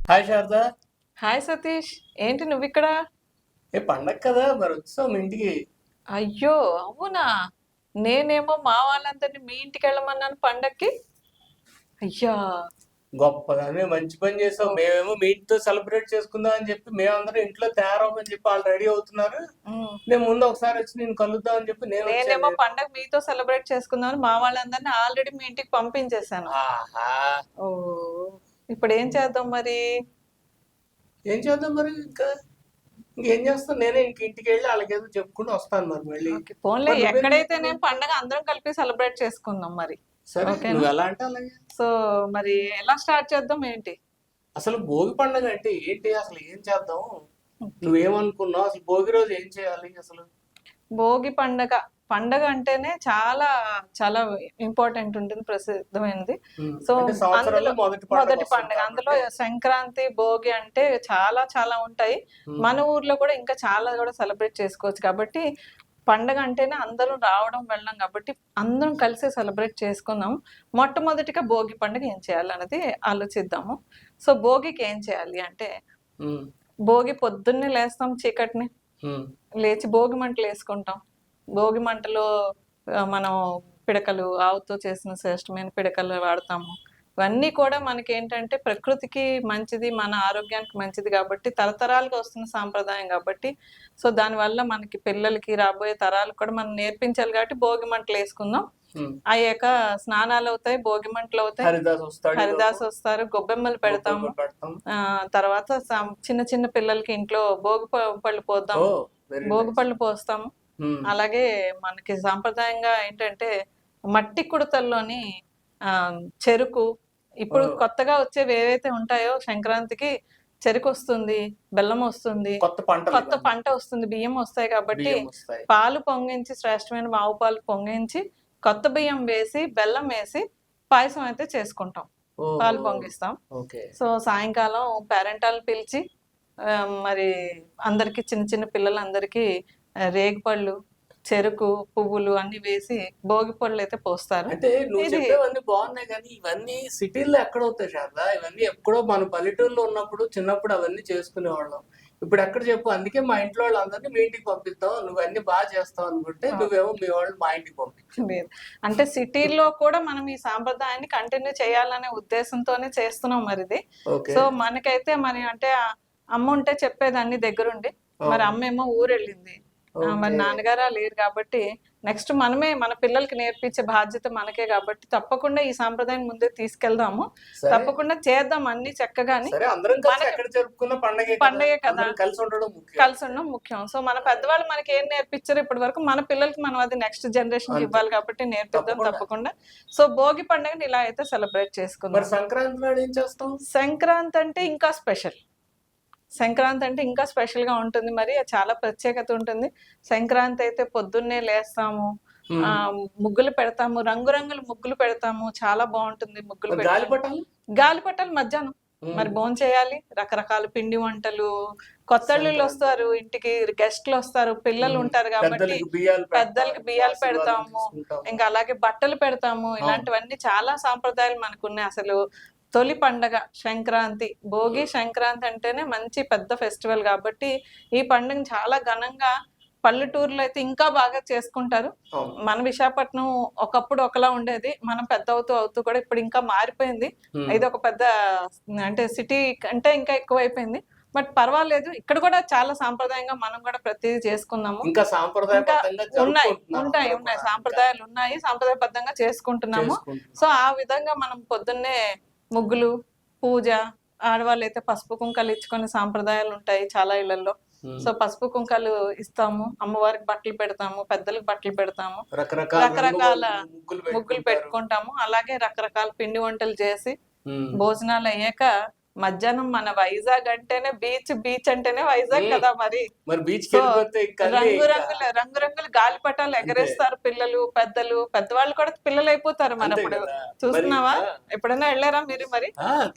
Hi Sharada. Hi Satish, ఏంటి నువ్వు ఇక్కడ? పండగ కదా, మరి వచ్చావు మీ ఇంటికి. అయ్యో అవునా, నేనేమో మా వాళ్ళందరినీ మీ ఇంటికి వెళ్ళమన్నాను పండక్కి. అయ్యా. గొప్పగానే మంచి పని చేసావు. ఓ, మేమేమో మీ ఇంటితో సెలబ్రేట్ చేసుకుందాం అని చెప్పి మేమందరం ఇంట్లో తయారవమని చెప్పి వాళ్ళు రెడీ అవుతున్నారు. ఉమ్. నేను ముందు ఒకసారి వచ్చి నేను కలుద్దాం అని చెప్పి నేను వచ్చాను. నేనేమో పండగ మీతో సెలబ్రేట్ చేసుకుందామని మా వాళ్ళందరినీ ఆల్రెడీ మీ ఇంటికి పంపించేశాను. ఆహా. ఓ, ఇప్పుడు ఏం చేద్దాం మరి? ఏం చేద్దాం మరి ఇంకేం చేస్తాం, నేనే ఇంటికి వెళ్ళి వాళ్ళకేదో చెప్పుకుంటూ వస్తాను మరి మళ్ళీ. ఓకే, పోన్లే, మరి నువ్వేం ఎక్కడైతే చేస్తున్నావు? నేను పండగ అందరం కలిపి సెలబ్రేట్ చేసుకుందాం మరి. సరే, ఓకేనా? నువ్వు ఎలా అంటే అలాగే. సో మరి ఎలా స్టార్ట్ చేద్దాం ఏంటి? అసలు భోగి పండగ అంటే ఏంటి, అసలు ఏం చేద్దాం? నువ్వేమనుకున్నావు, అసలు భోగి రోజు ఏం చేయాలి అసలు? భోగి పండగ పండగ అంటేనే చాలా చాలా ఇంపార్టెంట్ ఉంటుంది, ప్రసిద్ధమైనది. సో అంటే సంవత్సరంలో అందులో మొదటి మొదటి వస్తుంది పండగ, అందులో కాబట్టి. సంక్రాంతి భోగి అంటే చాలా చాలా ఉంటాయి. ఉమ్, మన ఊర్లో కూడా ఇంకా చాలా కూడా సెలబ్రేట్ చేసుకోవచ్చు కాబట్టి పండగ అంటేనే అందరూ రావడం వెళ్ళడం కాబట్టి అందరం కలిసి సెలబ్రేట్ చేసుకుందాం. మొట్టమొదటిగా భోగి పండుగ ఏం చేయాలన్నది ఆలోచిద్దాము. సో భోగికి ఏం చేయాలి అంటే, ఉమ్, భోగి పొద్దున్నే లేస్తాం చీకటిని, ఉమ్. లేచి భోగి మంటలు వేసుకుంటాం. భోగి మంటలో మనం పిడకలు, ఆవుతో చేసిన శ్రేష్టమైన పిడకలు వాడతాము. ఇవన్నీ కూడా మనకి ఏంటంటే ప్రకృతికి మంచిది, మన ఆరోగ్యానికి మంచిది కాబట్టి తరతరాలుగా వస్తున్న సాంప్రదాయం కాబట్టి, సో దానివల్ల మనకి పిల్లలకి రాబోయే తరాలకు కూడా మనం నేర్పించాలి కాబట్టి భోగి మంటలు వేసుకుందాం. ఉమ్. అయ్యాక స్నానాలు అవుతాయి, భోగి మంటలు అవుతాయి, హరిదాస్ వస్తాడు ఈలోపు. హరిదాస్ వస్తారు, గొబ్బెమ్మలు పెడతాము. గొబ్బెమ్మలు పెడతాం. తర్వాత చిన్న చిన్న పిల్లలకి ఇంట్లో భోగి పళ్ళు ఓ, పోద్దాము, వెరీ భోగి నైస్. పళ్ళు పోస్తాము. అలాగే మనకి సాంప్రదాయంగా ఏంటంటే మట్టి కుడతల్లోని ఆ చెరుకు, ఇప్పుడు ఓ, కొత్తగా వచ్చేవి ఏవైతే ఉంటాయో సంక్రాంతికి చెరుకు వస్తుంది, బెల్లం వస్తుంది, కొత్త పంటలు కొత్త ఇవన్నీ. పంట వస్తుంది, బియ్యం వస్తాయి కాబట్టి బియ్యం వస్తాయి. పాలు పొంగించి, శ్రేష్టమైన ఆవు పాలు పొంగించి కొత్త బియ్యం వేసి బెల్లం వేసి పాయసం అయితే చేసుకుంటాం, ఓ, పాలు పొంగిస్తాం. ఓకే. సో సాయంకాలం పేరెంటాలను పిలిచి ఆ, మరి అందరికి, చిన్న చిన్న పిల్లలందరికీ రేగిపళ్ళు, చెరుకు, పువ్వులు అన్ని వేసి భోగి పళ్ళు అయితే పోస్తారు. అంటే నువ్వు ఇది చెప్పేవన్నీ బాగున్నాయి కానీ ఇవన్నీ సిటీల్లో ఎక్కడ అవుతాయి శారదా? ఇవన్నీ ఎప్పుడో మన పల్లెటూరులో ఉన్నప్పుడు చిన్నప్పుడు అవన్నీ చేసుకునేవాళ్ళం. ఇప్పుడు ఎక్కడ చెప్పు. అందుకే మా ఇంట్లో వాళ్ళందరినీ మీ ఇంటికి పంపిస్తాం, నువ్వు అన్ని బాగా చేస్తావు అనుకుంటే నువ్వేమో మీ వాళ్ళు మా ఇంటికి పంపించు. లేదు, అంటే సిటీలో కూడా మనం ఈ సాంప్రదాయాన్ని కంటిన్యూ చేయాలనే ఉద్దేశంతోనే చేస్తున్నాం మరి ఇది. ఓకే. సో మనకైతే మరి అంటే అమ్మ ఉంటే చెప్పేదాన్ని దగ్గరుండి, మరి అమ్మ ఏమో ఊరు వెళ్ళింది, మరి ఓకే. నాన్నగారా లేరు కాబట్టి నెక్స్ట్ మనమే మన పిల్లలకి నేర్పించే బాధ్యత మనకే కాబట్టి తప్పకుండా ఈ సాంప్రదాయం ముందే తీసుకెళ్దాము, సరే తప్పకుండా చేద్దాం అన్ని చక్కగాని. సరే, అందరం కలిసి మనకి ఎక్కడ జరుపుకున్న పండగే కదా. పండగే కదా, అందరం కలిసి ఉండడం ముఖ్యం. కలిసి ఉండడం ముఖ్యం. సో మన పెద్దవాళ్ళు మనకి ఏం నేర్పించారు ఇప్పటి వరకు, మన పిల్లలకి మనం అది నెక్స్ట్ జనరేషన్ కి అంతే. ఇవ్వాలి కాబట్టి నేర్పిద్దాం తప్పకుండా. తప్పకుండా. సో భోగి పండుగని ఇలా అయితే సెలబ్రేట్ మరి చేసుకుందాం. సంక్రాంతి నాడు ఏం చేస్తాం? సంక్రాంతి అంటే ఇంకా స్పెషల్, సంక్రాంతి అంటే ఇంకా స్పెషల్ గా ఉంటుంది, మరి చాలా ప్రత్యేకత ఉంటుంది. సంక్రాంతి అయితే పొద్దున్నే లేస్తాము, ఆ ముగ్గులు పెడతాము, రంగురంగుల ముగ్గులు పెడతాము, చాలా బాగుంటుంది ముగ్గులు మరి పెడతాము. గాలిపటాలు. గాలిపటాలు మధ్యాహ్నం మరి భోజనం చేయాలి, రకరకాల పిండి వంటలు, కొత్తళ్ళు వస్తారు ఇంటికి, గెస్ట్లు వస్తారు, పిల్లలు ఉంటారు కాబట్టి పెద్దలకి బియ్యాలు పెద్దలకి బియ్యాలు ఆశీర్వాదం పెడతాము, తీసుకుంటాము. ఇంకా అలాగే బట్టలు పెడతాము. ఇలాంటివన్నీ చాలా సాంప్రదాయాలు మనకున్నాయి. అసలు తొలి పండగ సంక్రాంతి, భోగి సంక్రాంతి అంటేనే మంచి పెద్ద ఫెస్టివల్ కాబట్టి ఈ పండుగ చాలా ఘనంగా పల్లెటూరులో అయితే ఇంకా బాగా చేసుకుంటారు. అవును. మన విశాఖపట్నం ఒకప్పుడు ఒకలా ఉండేది, మనం పెద్ద అవుతూ అవుతూ కూడా ఇప్పుడు ఇంకా మారిపోయింది. ఇది ఒక పెద్ద అంటే సిటీ కంటే ఇంకా ఎక్కువ అయిపోయింది. బట్ పర్వాలేదు, ఇక్కడ కూడా చాలా సాంప్రదాయంగా మనం కూడా ప్రతిదీ చేసుకున్నాము. ఇంకా ఇంకా సాంప్రదాయబద్ధంగా ఉన్నాయి జరుపుకుంటున్నారు ఉంటాయి అందరూ ఉన్నాయి కూడా. సాంప్రదాయాలు ఉన్నాయి, సాంప్రదాయబద్ధంగా చేసుకుంటున్నాము. సో ఆ విధంగా మనం పొద్దున్నే ముగ్గులు, పూజ, ఆడవాళ్ళు అయితే పసుపు కుంకాలు ఇచ్చుకునే సాంప్రదాయాలు ఉంటాయి చాలా ఇళ్లలో. సో పసుపు కుంకాలు ఇస్తాము, అమ్మవారికి బట్టలు పెడతాము, పెద్దలకు బట్టలు పెడతాము, రకరకాల ముగ్గులు పెట్టుకుంటాము. అలాగే రకరకాల పిండి వంటలు చేసి భోజనాలు అయ్యాక మధ్యాహ్నం మన వైజాగ్ అంటేనే బీచ్, బీచ్ అంటేనే వైజాగ్ కదా మరి. బీచ్ సో రంగురంగుల గాలిపటాలు ఎగరేస్తారు పిల్లలు, పెద్దవాళ్ళు కూడా పిల్లలు అయిపోతారు మరి అప్పుడు. చూస్తున్నావా, ఎప్పుడైనా వెళ్ళారా మీరు మరి?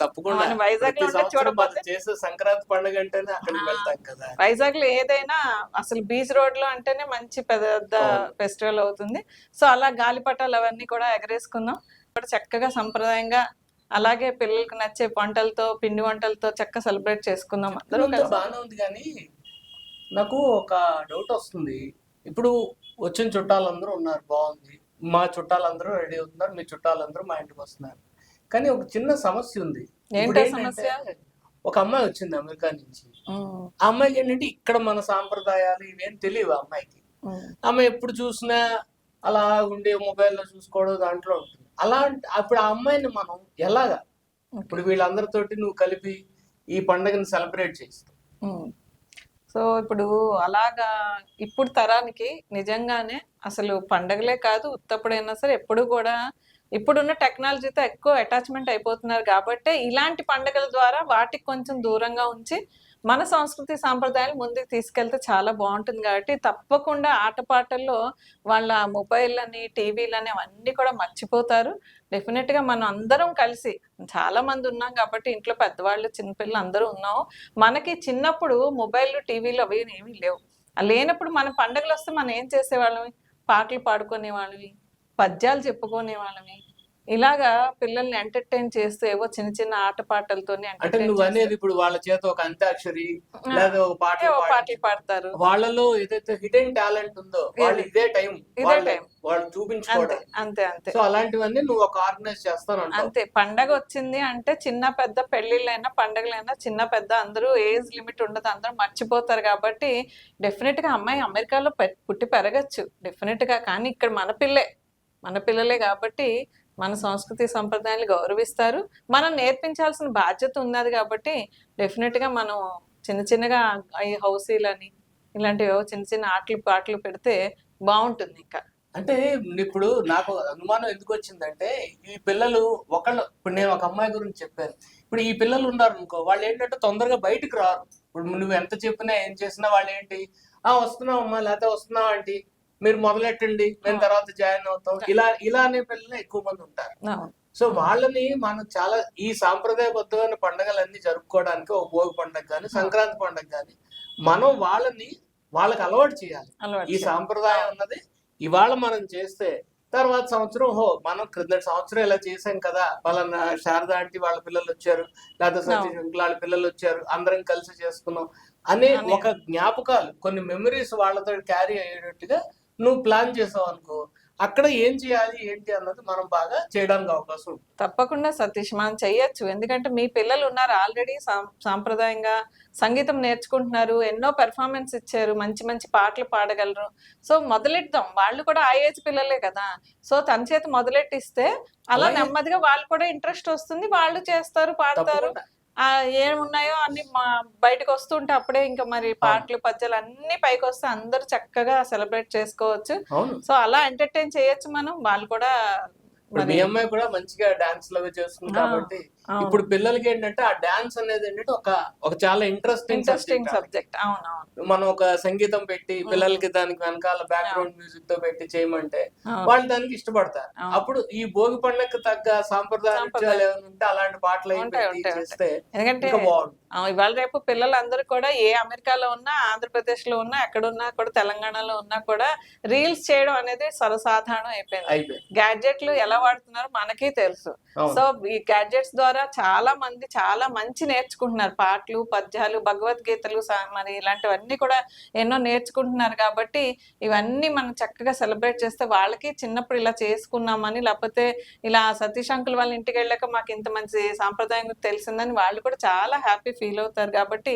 తప్పకుండా మన వైజాగ్ లో ఉంటే చూడకపోతే, చేసే సంక్రాంతి పండుగ అంటేనే అక్కడికి వెళ్తాం కదా. వైజాగ్ లో ఏదైనా అసలు బీచ్ రోడ్ లో అంటేనే మంచి పెద్ద ఫెస్టివల్ అవుతుంది. సో అలా గాలిపటాలు అవన్నీ కూడా ఎగరేసుకుందాం. చక్కగా సంప్రదాయంగా అలాగే పిల్లలకి నచ్చే వంటలతో, పిండి వంటలతో చక్కగా సెలబ్రేట్ చేసుకుందాం అందరూ అంతా కలిసి. బాగానే ఉంది కానీ నాకు ఒక డౌట్ వస్తుంది. ఇప్పుడు వచ్చిన చుట్టాలందరూ ఉన్నారు, బాగుంది. మా చుట్టాలందరూ రెడీ అవుతున్నారు, మీ చుట్టాలందరూ మా ఇంటికి వస్తున్నారు. కానీ ఒక చిన్న సమస్య ఉంది. ఇప్పుడు ఏంటో ఏంటంటే సమస్య? ఒక అమ్మాయి వచ్చింది అమెరికా నుంచి. ఉమ్, ఆ అమ్మాయికి ఏంటంటే ఇక్కడ మన సాంప్రదాయాలు ఇవేం తెలియవు ఆ అమ్మాయికి. ఉమ్, ఆమె ఎప్పుడు చూసినా అలా ఉండి మొబైల్లో చూసుకోవడం దాంట్లో ఉంటుంది. అప్పుడు ఆ అమ్మాయిని మనం ఎలాగా ఇప్పుడు వీళ్ళందరితోటి నువ్వు కలిపి ఈ పండుగని సెలబ్రేట్ చేస్తావు? ఉమ్. సో ఇప్పుడు అలాగా ఇప్పుడు తరానికి నిజంగానే అసలు పండగలే కాదు, ఉత్తప్పుడైనా సరే ఎప్పుడు కూడా ఇప్పుడున్న టెక్నాలజీతో ఎక్కువ అటాచ్మెంట్ అయిపోతున్నారు కాబట్టి ఇలాంటి పండుగల ద్వారా వాటికి కొంచెం దూరంగా ఉంచి మన సంస్కృతి సాంప్రదాయాలు ముందుకు తీసుకెళ్తే చాలా బాగుంటుంది. కాబట్టి తప్పకుండా ఆటపాటల్లో వాళ్ళ మొబైల్లని, టీవీలని అవన్నీ కూడా మర్చిపోతారు. డెఫినెట్గా మనం అందరం కలిసి చాలా మంది ఉన్నాం కాబట్టి ఇంట్లో పెద్దవాళ్ళు, చిన్నపిల్లలు అందరూ ఉన్నాం. మనకి చిన్నప్పుడు మొబైల్, టీవీలు అవి ఏమీ లేవు. లేనప్పుడు మన పండుగలు వస్తే మనం ఏం చేసేవాళ్ళమి? పాటలు పాడుకునే వాళ్ళమి, పద్యాలు చెప్పుకునే వాళ్ళమి. ఇలాగా పిల్లల్ని ఎంటర్టైన్ చేస్తూ ఏవో చిన్న చిన్న ఆటపాటలతోనే అంటే ఎంటర్టైన్ నువ్వు చేస్తూ అనేది ఇప్పుడు వాళ్ళ చేత ఒక అంత్యాక్షరి లేదా ఒక పాటలు ఏవో పాటలు పాడించు. పాడతారు. వాళ్ళలో ఏదైతే హిడెన్ టాలెంట్ ఉందో వాళ్ళు ఇదే టైం టైం వాళ్ళు అంతే చూపించుకోవడానికి. అంతే అంతే సో అలాంటివన్నీ నువ్వు ఒక ఆర్గనైజ్ చేస్తానంటావు. అంతే. పండగ వచ్చింది అంటే చిన్న పెద్ద పెళ్లిళ్ళైనా పండగలైనా చిన్న పెద్ద అందరూ ఏజ్ లిమిట్ ఉండదు, అందరూ మర్చిపోతారు. కాబట్టి డెఫినెట్ గా అమ్మాయి అమెరికాలో పుట్టి పెరగచ్చు డెఫినెట్ గా, కానీ ఇక్కడ మన పిల్లలే కాబట్టి మన సంస్కృతి సంప్రదాయాలు గౌరవిస్తారు. మనం నేర్పించాల్సిన బాధ్యత ఉన్నది కాబట్టి డెఫినెట్ గా మనం చిన్న చిన్నగా ఈ హౌసీలని ఇలాంటివి చిన్న చిన్న ఆటలు పాటలు పెడితే బాగుంటుంది. ఇంకా అంటే ఇప్పుడు నాకు అనుమానం ఎందుకు వచ్చిందంటే ఈ పిల్లలు ఇప్పుడు నేను ఒక అమ్మాయి గురించి చెప్పాను. ఇప్పుడు ఈ పిల్లలు ఉన్నారు అనుకో, వాళ్ళు ఏంటంటే తొందరగా బయటకు రారు. ఇప్పుడు నువ్వు ఎంత చెప్పినా ఏం చేసినా వాళ్ళు ఏంటి, వస్తున్నాం అమ్మా లేకపోతే వస్తున్నాం ఆంటీ, మీరు మొదలెట్టండి మేము తర్వాత జాయిన్ అవుతాం, ఇలా అనే పిల్లలు ఎక్కువ మంది ఉంటారు. సో వాళ్ళని మనం చాలా ఈ సాంప్రదాయబద్ధమైన పండుగలన్నీ జరుపుకోవడానికి ఒక భోగి పండుగ కానీ సంక్రాంతి పండుగ కానీ మనం వాళ్ళకి అలవాటు చేయాలి. ఈ సాంప్రదాయం అన్నది ఇవాళ మనం చేస్తే తర్వాత సంవత్సరం మనం క్రిందటి సంవత్సరం ఇలా చేసాం కదా, వాళ్ళ శారద ఆంటీ వాళ్ళ పిల్లలు వచ్చారు, లేకపోతే సతీష్ అంకుల్ వాళ్ళ పిల్లలు వచ్చారు, అందరం కలిసి చేసుకున్నాం అనే ఒక జ్ఞాపకాలు, కొన్ని మెమరీస్ వాళ్ళతో క్యారీ అయ్యేటట్టుగా నువ్వు ప్లాన్ చేసావు అనుకో, అక్కడ ఏం చేయాలి ఏంటి అన్నది మనం బాగా చేయడానికి అవకాశం ఉంటుంది. తప్పకుండా సతీష్, మనం చెయ్యొచ్చు. ఎందుకంటే మీ పిల్లలు ఉన్నారు ఆల్రెడీ సాంప్రదాయంగా సంగీతం నేర్చుకుంటున్నారు, ఎన్నో పెర్ఫార్మెన్స్ ఇచ్చారు, మంచి మంచి పాటలు పాడగలరు. సో మొదలెడదాం, వాళ్ళు కూడా ఆ ఏజ్ పిల్లలే కదా. సో తన చేత మొదలెట్టిస్తే అలా నెమ్మదిగా వాళ్ళు కూడా ఇంట్రెస్ట్ వస్తుంది, వాళ్ళు చేస్తారు, పాడతారు. ఏమున్నాయో అన్ని బయటకు వస్తుంటే అప్పుడే ఇంకా మరి పాటలు పద్యాలు అన్ని పైకి వస్తే అందరూ చక్కగా సెలబ్రేట్ చేసుకోవచ్చు. సో అలా ఎంటర్టైన్ చేయొచ్చు మనం. వాళ్ళు కూడా మీ అమ్మాయి కూడా మంచిగా డాన్స్ అవి చేస్తుంది కాబట్టి ఇప్పుడు పిల్లలకి ఏంటంటే ఆ డాన్స్ అనేది ఏంటంటే ఒక చాలా ఇంట్రెస్టింగ్ సబ్జెక్ట్. అవునవును. మనం ఒక సంగీతం పెట్టి పిల్లలకి దానికి వెనకాల బ్యాక్గ్రౌండ్ మ్యూజిక్ తో పెట్టి చేయమంటే వాళ్ళు దానికి ఇష్టపడతారు. అప్పుడు ఈ భోగి పండుగకి తగ్గ సాంప్రదాయాలు ఏమైనా ఉంటే అలాంటి పాటలు చేస్తే ఎందుకంటే ఇవాళ రేపు పిల్లలందరూ కూడా ఏ అమెరికాలో ఉన్నా, ఆంధ్రప్రదేశ్ లో ఉన్నా, ఎక్కడున్నా కూడా, తెలంగాణలో ఉన్నా కూడా రీల్స్ చేయడం అనేది సర్వసాధారణం అయిపోయింది. గ్యాడ్జెట్లు ఎలా వాడుతున్నారో మనకి తెలుసు. సో ఈ గ్యాడ్జెట్స్ ద్వారా చాలా మంది చాలా మంచి నేర్చుకుంటున్నారు, పాటలు, పద్యాలు, భగవద్గీతలు, మరి ఇలాంటివన్నీ కూడా ఎన్నో నేర్చుకుంటున్నారు. కాబట్టి ఇవన్నీ మనం చక్కగా సెలబ్రేట్ చేస్తే వాళ్ళకి చిన్నప్పుడు ఇలా చేసుకున్నామని, లేకపోతే ఇలా సతీష్ అంకుల్ వాళ్ళ ఇంటికి వెళ్ళాక మాకు ఇంత మంచి సాంప్రదాయం తెలిసిందని వాళ్ళు కూడా చాలా హ్యాపీ ఫీల్ అవుతారు. కాబట్టి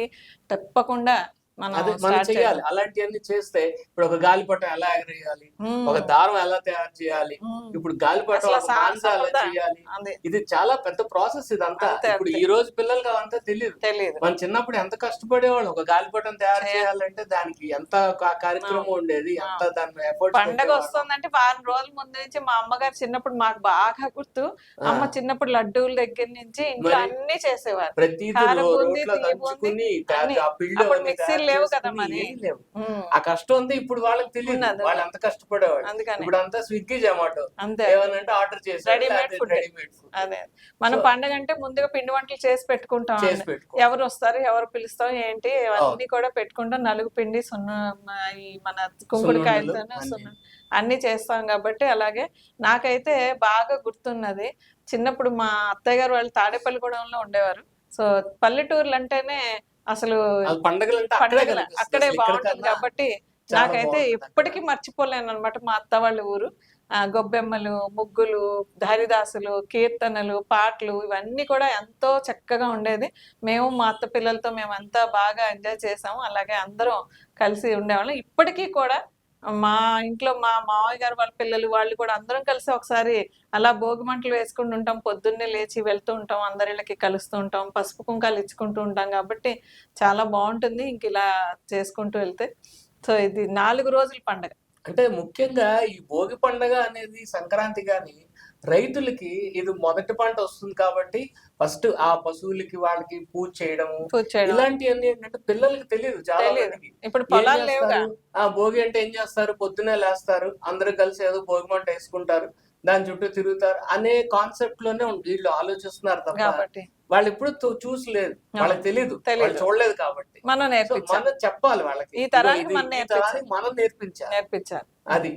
తప్పకుండా మనం చేయాలి. అలాంటివన్నీ చేస్తే ఇప్పుడు ఒక గాలిపటం ఎలా ఎగరేయాలి, ఒక దారం ఎలా తయారు చేయాలి, ఇప్పుడు గాలిపటం ఎలా చేయాలి, ఇది చాలా పెద్ద ప్రాసెస్ ఇదంతా. ఇప్పుడు ఈ రోజు పిల్లలకి అవంతా తెలియదు. మన చిన్నప్పుడు ఎంత కష్టపడేవాళ్ళు, ఒక గాలిపటం తయారు చేయాలంటే దానికి ఎంత కార్యక్రమం ఉండేది, ఎంత దాని ఎఫర్ట్. పండగ వస్తుందంటే వారం రోజుల ముందు నుంచి మా అమ్మగారు చిన్నప్పుడు మాకు బాగా గుర్తు, అమ్మ చిన్నప్పుడు లడ్డూల దగ్గర నుంచి ఇంట్లో అన్ని చేసేవారు. ప్రతి మిక్సీ లేవు కదా మరి, ఆ కష్టం అంతా ఇప్పుడు వాళ్ళకి తెలియదు, వాళ్ళు ఎంత కష్టపడేవాళ్ళు. ఇప్పుడు అంతా స్విగ్గీ జొమాటో ఏమనంటే ఆర్డర్ చేసి రెడీమేడ్ ఫుడ్. అదే మనం పండగ అంటే ముందుగా పిండి వంటలు చేసి పెట్టుకుంటాం, ఎవరు వస్తారు, ఎవరు పిలుస్తాం ఏంటి అవన్నీ కూడా పెట్టుకుంటాం. నలుగు పిండి, సున్న, మన కుంకుడుకాయలతో అన్ని చేస్తాం కాబట్టి. అలాగే నాకైతే బాగా గుర్తున్నది, చిన్నప్పుడు మా అత్తయ్య గారు వాళ్ళు తాడేపల్లిగూడెంలో ఉండేవారు. సో పల్లెటూర్లు అంటేనే అసలు అది పండగలు అంటే అక్కడే పండగలు కనిపిస్తుంది అక్కడే అసలు బాగుంటుంది ఇక్కడికన్నా కాబట్టి చాలా నాకైతే బాగుంటుంది అక్కడ. ఇప్పటికీ మర్చిపోలేను అనమాట మా అత్త వాళ్ళ ఊరు. గొబ్బెమ్మలు, ముగ్గులు, హరిదాసులు, కీర్తనలు, పాటలు ఇవన్నీ కూడా ఎంతో చక్కగా ఉండేది. మేము మా అత్త పిల్లలతో మేమంతా బాగా ఎంజాయ్ చేసాము. అలాగే అందరం కలిసి ఉండేవాళ్ళం. ఇప్పటికీ కూడా మా ఇంట్లో మా మామయ్య గారు వాళ్ళ పిల్లలు వాళ్ళు కూడా అందరం కలిసి ఒకసారి అలా భోగి మంటలు వేసుకుంటూ ఉంటాం. పొద్దున్నే లేచి వెళ్తూ ఉంటాం. అందరిళ్ళకి కలుస్తూ ఉంటాం. పసుపు కుంకాలు ఇచ్చుకుంటూ ఉంటాం కాబట్టి చాలా బాగుంటుంది ఇంక ఇలా చేసుకుంటూ వెళ్తే. సో ఇది 4 రోజుల పండగ. అంటే ముఖ్యంగా ఈ భోగి పండగ అనేది సంక్రాంతి గాని రైతులకి ఇది మొదటి పంట వస్తుంది కాబట్టి ఫస్ట్ ఆ పశువులకి వాళ్ళకి పూజ చేయడము పూజ చేయడం ఇలాంటివన్నీ ఏంటంటే పిల్లలకి తెలియదు చాలా తెలియదు. మందికి. ఇప్పుడు ఏం పొలాలు లేవుగా. చేస్తారు? ఆ భోగి అంటే ఏం చేస్తారు? పొద్దున్నే లేస్తారు, అందరూ కలిసి ఏదో భోగి మంట వేసుకుంటారు, దాని చుట్టూ తిరుగుతారు అనే కాన్సెప్ట్ లోనే వీళ్ళు ఆలోచిస్తున్నారు తప్ప కాబట్టి వాళ్ళు ఎప్పుడు చూసలేదు, వాళ్ళకి తెలియదు, వాళ్ళు తెలీదు. చూడలేదు కాబట్టి. మనం సో నేర్పించాలి. మనం చెప్పాలి వాళ్ళకి, ఈ ఇదిగో తరానికి ఇది మనం ఈ తరానికి మనం నేర్పించాలి. నేర్పించాలి. అది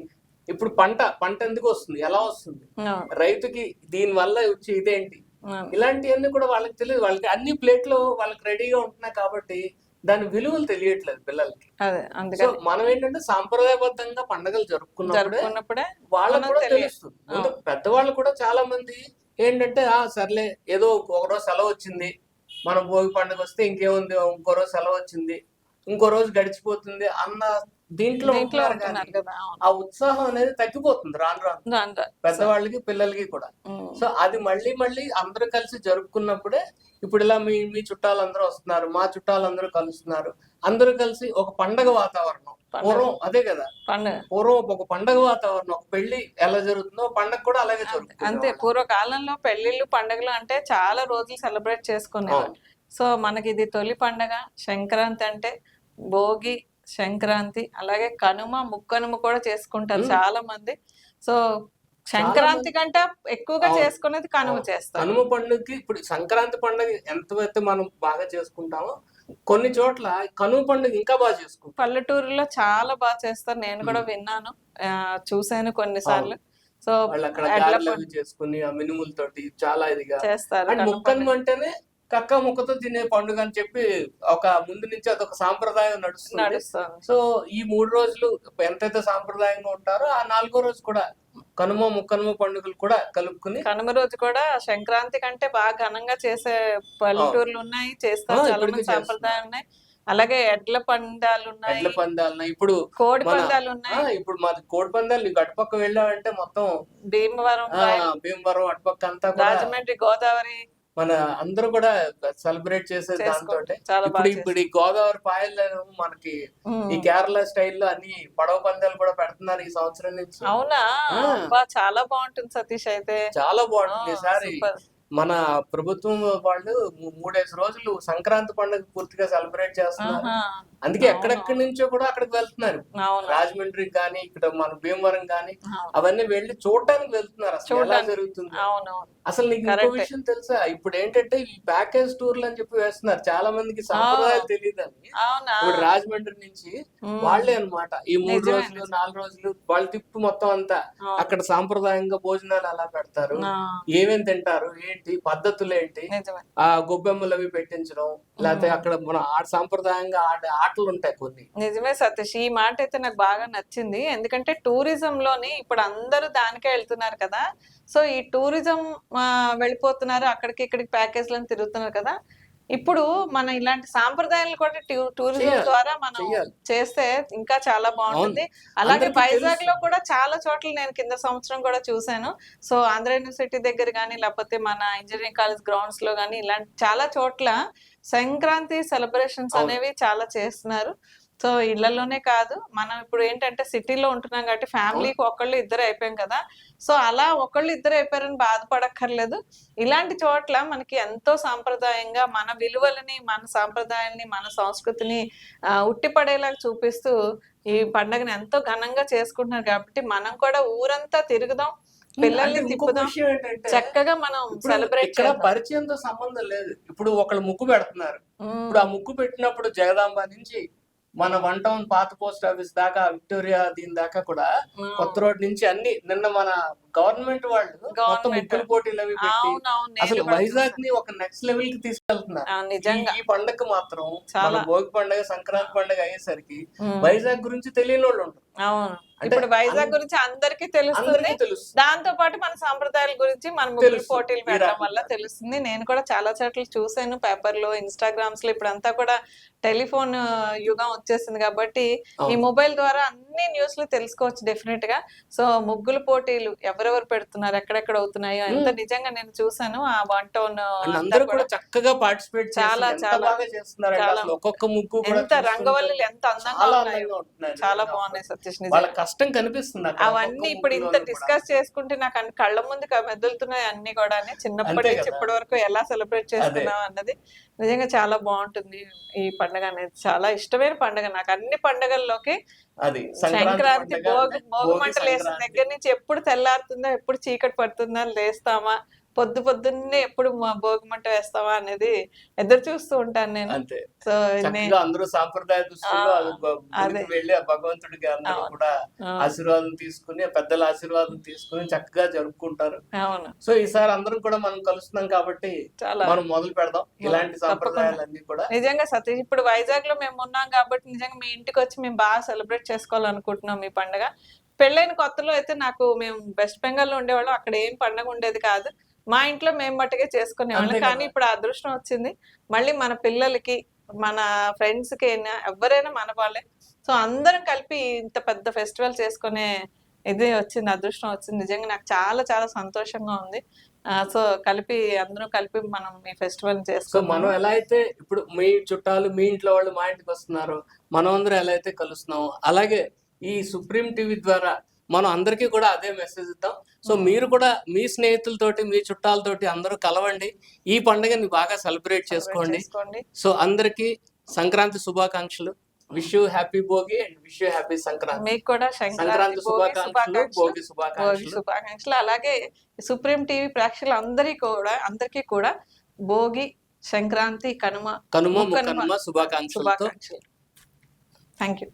ఇప్పుడు పంట ఎందుకు వస్తుంది, ఎలా వస్తుంది, అవును. రైతుకి దీని వల్ల వచ్చి ఇదేంటి, అవును. ఇలాంటివన్నీ కూడా వాళ్ళకి తెలియదు. వాళ్ళకి అన్ని ప్లేట్లు వాళ్ళకి రెడీగా ఉంటున్నాయి కాబట్టి దాని విలువలు తెలియట్లేదు పిల్లలకి. అదే సో అందుకని మనం ఏంటంటే సాంప్రదాయబద్ధంగా పండగలు జరుపుకున్నప్పుడే జరుపుకున్నప్పుడే వాళ్ళకు మనం కూడా తెలియాలి. తెలుస్తుంది. ముందు పెద్దవాళ్ళు కూడా చాలా మంది ఏంటంటే సర్లే ఏదో ఒక రోజు సెలవు వచ్చింది, మనం భోగి పండుగ వస్తే ఇంకేముంది, ఇంకో రోజు సెలవు వచ్చింది, ఇంకో రోజు గడిచిపోతుంది అన్న దీంట్లో దీంట్లో ఉంటున్నారు ఉంటున్నారు కానీ కదా. అవును. ఆ ఉత్సాహం అనేది తగ్గిపోతుంది రాను రాను దాంట్లో పెద్దవాళ్ళకి పిల్లలకి కూడా. ఉమ్. సో అది మళ్ళీ అందరూ కలిసి జరుపుకున్నప్పుడే ఇప్పుడు ఇలా మీ చుట్టాలందరూ వస్తున్నారు, మా చుట్టాలందరూ కలుస్తున్నారు, అందరూ కలిసి ఒక పండగ వాతావరణం. పూర్వం అదే కదా, పండుగ పూర్వం ఒక పండగ వాతావరణం, ఒక పెళ్లి ఎలా జరుగుతుందో పండగ కూడా అలాగే అంతే జరుగుతుంది. పూర్వకాలంలో పెళ్లిళ్ళు పండుగలు అంటే చాలా రోజులు సెలబ్రేట్ చేసుకునేవారు. సో మనకి ఇది తొలి పండగ. సంక్రాంతి అంటే భోగి, సంక్రాంతి, అలాగే కనుమ, ముక్కనుమ కూడా చేసుకుంటారు చాలా మంది. సో సంక్రాంతి కంటే ఎక్కువగా అవును. చేసుకునేది కనుమ చేస్తారు. కనుమ పండుగకి ఇప్పుడు సంక్రాంతి పండుగ ఎంతైతే మనం బాగా చేసుకుంటామో కొన్ని చోట్ల కనుమ పండుగ ఇంకా బాగా చేసుకుంటాం. పల్లెటూరులో చాలా బాగా చేస్తారు. నేను కూడా విన్నాను, చూసాను కొన్నిసార్లు. సో వాళ్ళు అక్కడ ఎడ్ల గారెలు అవి చేసుకుని ఆ మినుములతోటి చాలా ఇదిగా చేస్తారు. అండ్ కనుమ ముక్కనుమ పండుగ అంటేనే కక్క ముక్కతో తినే పండుగ అని చెప్పి ఒక ముందు నుంచి అదొక సాంప్రదాయం నడుస్తుంది. నడుస్తుంది. సో ఈ 3 రోజులు ఎంతైతే సాంప్రదాయంగా ఉంటారో ఆ 4వ రోజు కూడా కనుమ ముక్కనుమ పండుగలు కూడా కలుపుకుని కనుమ రోజు కూడా సంక్రాంతి కంటే బాగా ఘనంగా చేసే పల్లెటూర్లు ఉన్నాయి, చేస్తారు. చాలా ఇప్పటికీ మంది సాంప్రదాయాలు ఉన్నాయి. అలాగే ఎడ్ల పందాలు ఉన్నాయి, ఎడ్ల పందాలు ఇప్పుడు కోడి మన పందాలు ఉన్నాయి. ఇప్పుడు మాది కోడి పందాలు నీకు అటుపక్క వెళ్ళావంటే మొత్తం భీమవరం, భీమవరం అటుపక్క అంతా కూడా రాజమండ్రి, గోదావరి మన అందరూ కూడా సెలబ్రేట్ చేసేది దాంతో. చాలా ఇప్పుడు బాగా ఇప్పుడు ఈ గోదావరి పాయలు మనకి ఈ కేరళ స్టైల్లో అన్ని పడవ పందాలు కూడా పెడుతున్నారు ఈ సంవత్సరం నుంచి. అవునా? చాలా బాగుంటుంది సతీష్. అయితే చాలా బాగుంటుంది ఈసారి. సూపర్. మన ప్రభుత్వం వాళ్ళు 3-5 రోజులు సంక్రాంతి పండుగ పూర్తిగా సెలబ్రేట్ చేస్తున్నారు. అందుకే ఎక్కడెక్కడి నుంచో కూడా అక్కడికి వెళ్తున్నారు. రాజమండ్రి కానీ ఇక్కడ మన భీమవరం కానీ అవన్నీ వెళ్ళి చూడటానికి వెళ్తున్నారు. అసలు ఎలా జరుగుతుంది. అసలు నీకు ఇంకో విషయం తెలుసా, ఇప్పుడు ఏంటంటే ఈ ప్యాకేజ్ టూర్లు అని చెప్పి వేస్తున్నారు. చాలా మందికి సాంప్రదాయాలు తెలియదని ఇప్పుడు రాజమండ్రి నుంచి వాళ్ళే అన్నమాట ఈ 3 రోజులు 4 రోజులు వాళ్ళు తిప్పు మొత్తం అంతా అక్కడ సాంప్రదాయంగా భోజనాలు అలా పెడతారు, ఏమేమి తింటారు, ఏంటి పద్ధతులు ఏంటి, ఆ గొబ్బెమ్మలు అవి పెట్టించడం, లేకపోతే అక్కడ మన సాంప్రదాయంగా ఆడే ఆటలు ఉంటాయి కొన్ని. నిజమే సతీష్, ఈ మాట అయితే నాకు బాగా నచ్చింది. ఎందుకంటే టూరిజం లోని ఇప్పుడు అందరూ దానికే వెళ్తున్నారు కదా. సో ఈ టూరిజం వెళ్ళిపోతున్నారు, అక్కడికి ఇక్కడికి ప్యాకేజ్లను తిరుగుతున్నారు కదా. ఇప్పుడు మన ఇలాంటి సాంప్రదాయాలు కూడా టూరిజం ద్వారా మనం చేస్తే ఇంకా చాలా బాగుంటుంది. అలాగే వైజాగ్ లో కూడా చాలా చోట్ల నేను కింద సంవత్సరం కూడా చూసాను. సో ఆంధ్ర యూనివర్సిటీ దగ్గర కానీ లేకపోతే మన ఇంజనీరింగ్ కాలేజ్ గ్రౌండ్స్ లో కానీ ఇలాంటి చాలా చోట్ల సంక్రాంతి సెలబ్రేషన్స్ అనేవి చాలా చేస్తున్నారు. సో ఇళ్లలోనే కాదు, మనం ఇప్పుడు ఏంటంటే సిటీలో ఉంటున్నాం కాబట్టి ఫ్యామిలీకి ఒకళ్ళు ఇద్దరు అయిపోయాం కదా. సో అలా ఒకళ్ళు ఇద్దరు అయిపోయారని బాధపడక్కర్లేదు. ఇలాంటి చోట్ల మనకి ఎంతో సాంప్రదాయంగా మన విలువలని, మన సాంప్రదాయాన్ని, మన సంస్కృతిని ఉట్టిపడేలాగా చూపిస్తూ ఈ పండుగను ఎంతో ఘనంగా చేసుకుంటున్నారు కాబట్టి మనం కూడా ఊరంతా తిరుగుదాం, పిల్లల్ని తిప్పుదాం, చక్కగా మనం సెలబ్రేట్ చేద్దాం. పరిచయంతో సంబంధం లేదు. ఇప్పుడు ఒకళ్ళు ముగ్గు పెడుతున్నారు, ఇప్పుడు ఆ ముగ్గు పెట్టినప్పుడు జగదాంబ నుంచి మన 1 టౌన్ పాత పోస్ట్ ఆఫీస్ దాకా విక్టోరియా దీని దాకా కూడా కొత్త రోడ్ నుంచి అన్ని నిన్న మన గవర్నమెంట్ వాళ్ళు మొత్తం గవర్నమెంట్ ముగ్గులు పోటీలు అవి పెట్టి అవునవును అసలు నేను కూడా వైజాగ్ చూసాను. ని ఒక నెక్స్ట్ లెవెల్ కి తీసుకెళ్తున్నారు. నిజంగా ఈ పండగ మాత్రం మన చాలా భోగి పండగ సంక్రాంతి పండగ అయ్యేసరికి ఉమ్, వైజాగ్ గురించి తెలియని వాళ్ళు ఉంటారు. అవును. అంటే ఇప్పుడు వైజాగ్ గురించి అందరికీ తెలుస్తుంది. అందరికీ తెలుస్తుంది, దాంతో పాటు మన సాంప్రదాయాల గురించి మన ముగ్గురు తెలుస్తుంది పోటీలు ఈ పెట్టడం వల్ల రకంగా. తెలుస్తుంది. నేను కూడా చాలా చోట్ల చూసాను, పేపర్ లో, ఇన్స్టాగ్రామ్స్ లో. ఇప్పుడంతా కూడా టెలిఫోన్ యుగం వచ్చేసింది కాబట్టి ఈ అవును. మొబైల్ ద్వారా అన్ని న్యూస్లు తెలుసుకోవచ్చు డెఫినెట్ గా. సో ముగ్గుల పోటీలు ఎవరెవరు పెడుతున్నారు, ఎక్కడెక్కడ అవుతున్నాయో ఎంత నిజంగా నేను చూసాను. ఆ 1 టౌన్ అండ్ అందరూ కూడా చక్కగా పార్టిసిపేట్ చాలా చేసి ఎంత చాలా బాగా చేస్తున్నారు. చాలా అసలు ఒక్కొక్క ముగ్గు కూడా ఎంత చూస్తుంటే రంగవల్లులు ఎంత అందంగా చాలా ఉన్నాయో, అందంగా ఉంటున్నాయి. చాలా నిజంగా బాగున్నాయి సతీష్. వాళ్ళ నిజంగా కష్టం కనిపిస్తుంది అక్కడ ఒక్కొక్క అవన్నీ ఇప్పుడు ఇంత ముగ్గులోనూ కూడా. డిస్కస్ చేసుకుంటే నాకు అన్ని కళ్ళ ముందు మెదులుతున్నాయి అన్ని కూడా. చిన్నప్పటి అంతే నుంచి కదా. ఇప్పటి వరకు ఎలా సెలబ్రేట్ అదే చేసుకున్నాం అన్నది నిజంగా చాలా బాగుంటుంది. ఈ పండుగ అనేది చాలా ఇష్టమైన పండుగ నాకు. అన్ని పండుగల్లోకి అది సంక్రాంతి సంక్రాంతి పండగ భోగి అంటే భోగి భోగి మంటలు వేసిన సంక్రాంతి. దగ్గర నుంచి ఎప్పుడు తెల్లారుతుందా, ఎప్పుడు చీకటి పడుతుందా అని లేస్తామా, పొద్దున్నే ఎప్పుడు భోగి మంట వేస్తావా అనేది ఎదురు చూస్తూ ఉంటాను నేను. అంతే సో చక్కగా అందరూ సాంప్రదాయ దుస్తుల్లో అది అదే గుడికి వెళ్ళి ఆ భగవంతుడికి అందరూ అవును కూడా ఆ, ఆశీర్వాదం తీసుకుని ఆ పెద్దల ఆశీర్వాదం తీసుకుని చక్కగా జరుపుకుంటారు. అవును సో ఈసారి అందరం కూడా మనం కలుస్తున్నాం కాబట్టి చాలా మనం మొదలు పెడదాం ఇలాంటి తప్పకుండా. సాంప్రదాయాలన్నీ కూడా. నిజంగా సతీష్, ఇప్పుడు వైజాగ్ లో మేము ఉన్నాం కాబట్టి నిజంగా మీ ఇంటికి వచ్చి మేము బాగా సెలబ్రేట్ చేసుకోవాలనుకుంటున్నాం ఈ పండుగ. పెళ్ళైన కొత్తలో అయితే మేము వెస్ట్ బెంగాల్ లో ఉండేవాళ్ళం, అక్కడ ఏం పండుగ ఉండేది కాదు. మా ఇంట్లో మేము మట్టుకే చేసుకునేవాళ్ళం. అంతే కానీ కదా. ఇప్పుడు ఆ అదృష్టం వచ్చింది. మళ్ళీ మన పిల్లలకి, మన ఫ్రెండ్స్ కి అయినా ఎవరైనా మన వాళ్ళే. సో అందరం కలిపి ఇంత పెద్ద ఫెస్టివల్ చేసుకునే ఇది వచ్చింది, అదృష్టం వచ్చింది. నిజంగా నాకు చాలా చాలా సంతోషంగా ఉంది. సో అందరం కలిపి మనం ఈ ఫెస్టివల్ సో చేసుకున్నాము. మనం ఎలా అయితే ఇప్పుడు మీ చుట్టాలు మీ ఇంట్లో వాళ్ళు మా ఇంటికి వస్తున్నారు, మనం అందరం ఎలా అయితే కలుస్తున్నాం, అలాగే ఈ సుప్రీం టీవీ ద్వారా మనం అందరికీ కూడా అదే మెసేజ్ ఇద్దాం. సో మీరు కూడా మీ స్నేహితులతోటి మీ చుట్టాలతోటి అందరూ కలవండి, ఈ పండుగని బాగా సెలబ్రేట్ చేసుకోండి. సో అందరికీ సంక్రాంతి శుభాకాంక్షలు. Wish you happy Bhogi and wish you happy Sankranti. మీకు కూడా సంక్రాంతి శుభాకాంక్షలు, భోగి శుభాకాంక్షలు. శుభాకాంక్షలు. అలాగే సుప్రీం టీవీ ప్రేక్షకులు అందరికీ కూడా భోగి, సంక్రాంతి, కనుమ, కనుమ ముక్కనుమ ముక్కనుమ శుభాకాంక్షలతో. శుభాకాంక్షలు. Thank you.